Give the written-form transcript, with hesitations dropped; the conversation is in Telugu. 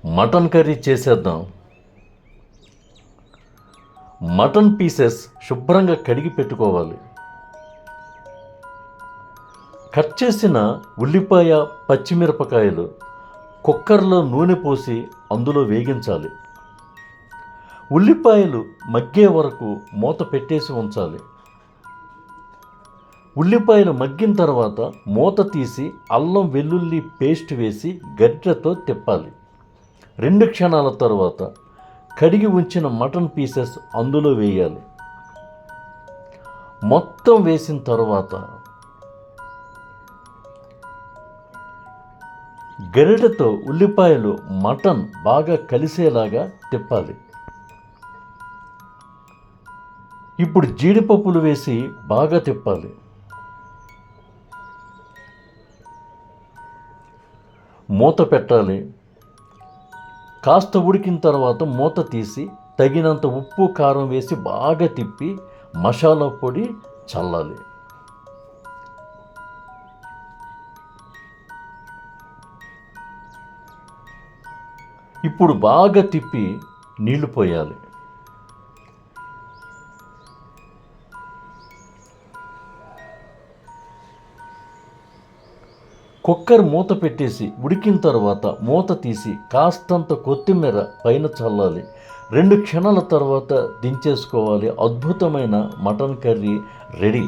మటన్ కర్రీ చేసేద్దాం. మటన్ పీసెస్ శుభ్రంగా కడిగి పెట్టుకోవాలి. కట్ చేసిన ఉల్లిపాయ, పచ్చిమిరపకాయలు కుక్కర్లో నూనె పోసి అందులో వేగించాలి. ఉల్లిపాయలు మగ్గే వరకు మూత పెట్టేసి ఉంచాలి. ఉల్లిపాయలు మగ్గిన తర్వాత మూత తీసి అల్లం వెల్లుల్లి పేస్ట్ వేసి గరిటెతో తిప్పాలి. 2 క్షణాల తర్వాత కడిగి ఉంచిన మటన్ పీసెస్ అందులో వేయాలి. మొత్తం వేసిన తర్వాత గరిటెతో ఉల్లిపాయలు మటన్ బాగా కలిసేలాగా తిప్పాలి. ఇప్పుడు జీడిపప్పులు వేసి బాగా తిప్పాలి. మూత పెట్టాలి. కాస్త ఉడికిన తర్వాత మూత తీసి తగినంత ఉప్పు, కారం వేసి బాగా తిప్పి మసాలా పొడి చల్లాలి. ఇప్పుడు బాగా తిప్పి నీళ్లు పోయాలి. కుక్కర్ మూత పెట్టేసి ఉడికిన తర్వాత మూత తీసి కాస్తంత కొత్తిమీర పైన చల్లాలి. 2 క్షణాల తర్వాత దించేసుకోవాలి. అద్భుతమైన మటన్ కర్రీ రెడీ.